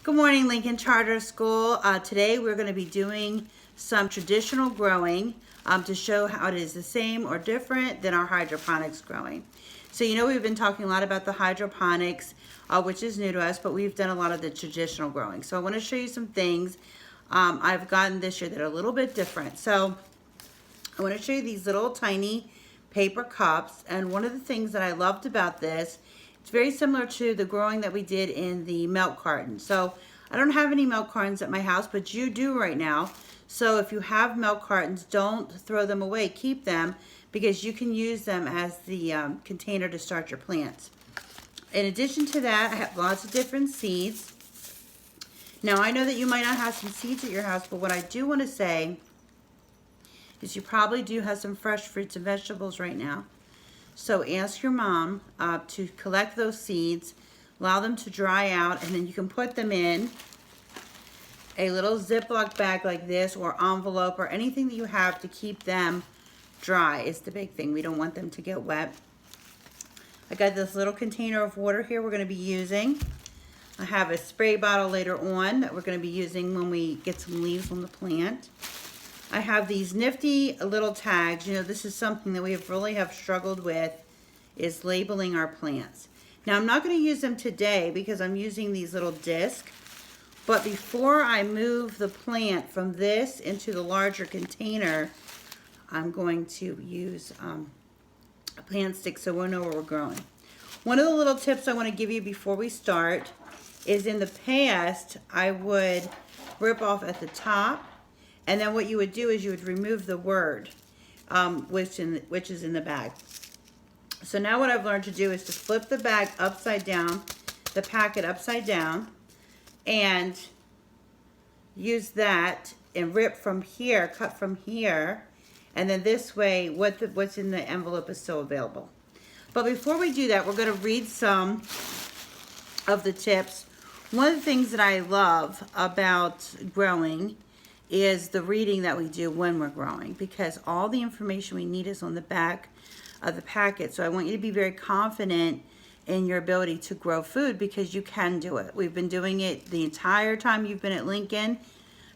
Good morning, Lincoln Charter School. Today we're going to be doing some traditional growing to show how it is the same or different than our hydroponics growing. So we've been talking a lot about the hydroponics, which is new to us, but we've done a lot of the traditional growing. So I want to show you some things I've gotten this year that are a little bit different. So I want to show you these little tiny paper cups, and one of the things that I loved about this, it's very similar to the growing that we did in the milk carton. So I don't have any milk cartons at my house, but you do right now. So if you have milk cartons, don't throw them away. Keep them because you can use them as the container to start your plants. In addition to that, I have lots of different seeds. Now I know that you might not have some seeds at your house, but what I do want to say is you probably do have some fresh fruits and vegetables right now. So ask your mom to collect those seeds, allow them to dry out, and then you can put them in a little Ziploc bag like this, or envelope, or anything that you have to keep them dry is the big thing. We don't want them to get wet. I got this little container of water here we're going to be using. I have a spray bottle later on that we're going to be using when we get some leaves on the plant. I have these nifty little tags. This is something that we really have struggled with, is labeling our plants. Now, I'm not going to use them today because I'm using these little discs. But before I move the plant from this into the larger container, I'm going to use a plant stick so we'll know where we're growing. One of the little tips I want to give you before we start is, in the past, I would rip off at the top. And then what you would do is you would remove the word, which is in the bag. So now what I've learned to do is to flip the bag upside down, the packet upside down, and use that and rip from here, cut from here, and then this way what's in the envelope is still available. But before we do that, we're going to read some of the tips. One of the things that I love about growing is the reading that we do when we're growing, because all the information we need is on the back of the packet. So I want you to be very confident in your ability to grow food, because you can do it. We've been doing it the entire time you've been at Lincoln.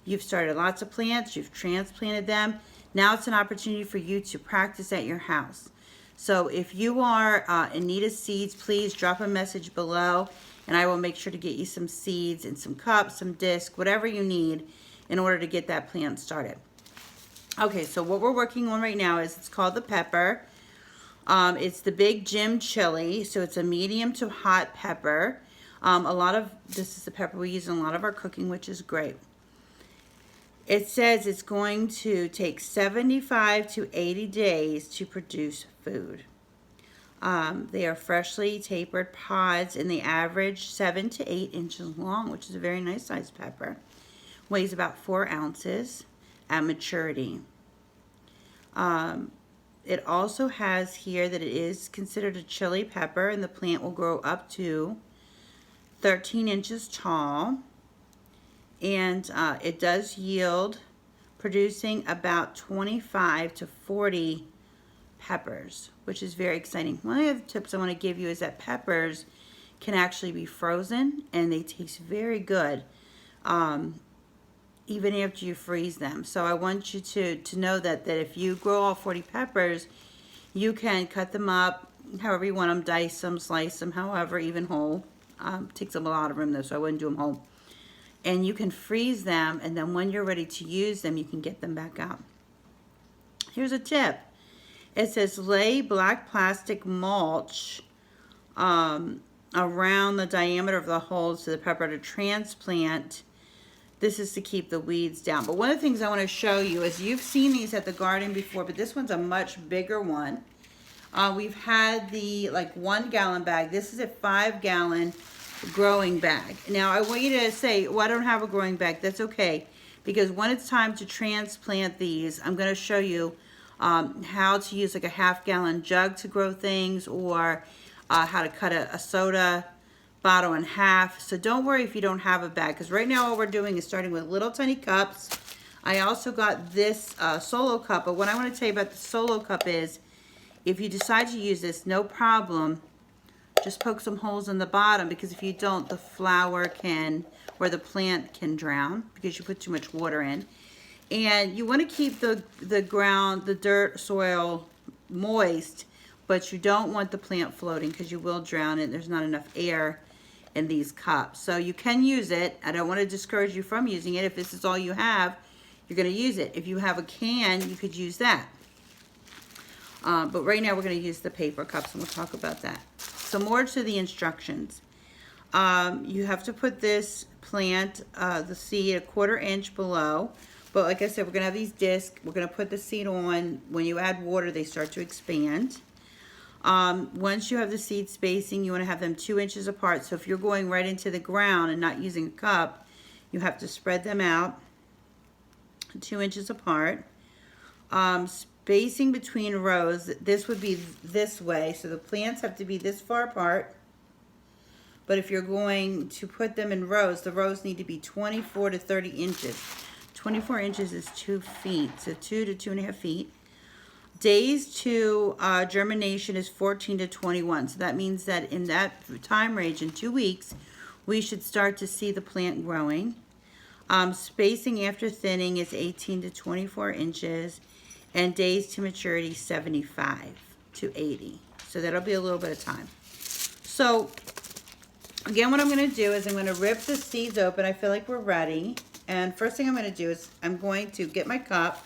You've started lots of plants, you've transplanted them. Now it's an opportunity for you to practice at your house. So if you are in need of seeds, please drop a message below and I will make sure to get you some seeds and some cups, some discs, whatever you need in order to get that plant started. Okay, so what we're working on right now is, it's called the pepper. It's the Big Jim chili, so it's a medium to hot pepper. This is the pepper we use in a lot of our cooking, which is great. It says it's going to take 75 to 80 days to produce food. They are freshly tapered pods, and they average 7 to 8 inches long, which is a very nice sized pepper. Weighs about 4 ounces at maturity. It also has here that it is considered a chili pepper, and the plant will grow up to 13 inches tall. And it does yield, producing about 25 to 40 peppers, which is very exciting. One of the tips I want to give you is that peppers can actually be frozen, and they taste very good. Even after you freeze them. So I want you to know that if you grow all 40 peppers, you can cut them up however you want them, dice them, slice them, however, even whole. Takes up a lot of room though, so I wouldn't do them whole. And you can freeze them, and then when you're ready to use them, you can get them back out. Here's a tip. It says lay black plastic mulch around the diameter of the holes to the pepper to transplant. This is to keep the weeds down. But one of the things I want to show you is, you've seen these at the garden before, but this one's a much bigger one. We've had the 1 gallon bag. This is a 5 gallon growing bag. Now I want you to say, well, I don't have a growing bag. That's okay, because when it's time to transplant these, I'm going to show you how to use a half gallon jug to grow things, or how to cut a soda bottle in half. So don't worry if you don't have a bag, because right now all we're doing is starting with little tiny cups. I also got this solo cup, but what I want to tell you about the solo cup is, if you decide to use this, no problem, just poke some holes in the bottom, because if you don't, the flower can, or the plant can drown because you put too much water in. And you want to keep the ground, the dirt, soil moist, but you don't want the plant floating because you will drown it. There's not enough air in these cups. So you can use it. I don't want to discourage you from using it. If this is all you have, you're going to use it. If you have a can, you could use that. But right now we're going to use the paper cups, and we'll talk about that. So more to the instructions. You have to put this plant, the seed, 1/4 inch below. But like I said, we're going to have these discs. We're going to put the seed on. When you add water, they start to expand. Once you have the seed spacing, you want to have them 2 inches apart. So if you're going right into the ground and not using a cup, you have to spread them out 2 inches apart. Spacing between rows, this would be this way. So the plants have to be this far apart. But if you're going to put them in rows, the rows need to be 24 to 30 inches. 24 inches is 2 feet, so 2 to 2.5 feet. Days to germination is 14 to 21. So that means that in that time range, in 2 weeks, we should start to see the plant growing. Spacing after thinning is 18 to 24 inches. And days to maturity, 75 to 80. So that'll be a little bit of time. So again, what I'm going to do is I'm going to rip the seeds open. I feel like we're ready. And first thing I'm going to do is I'm going to get my cup.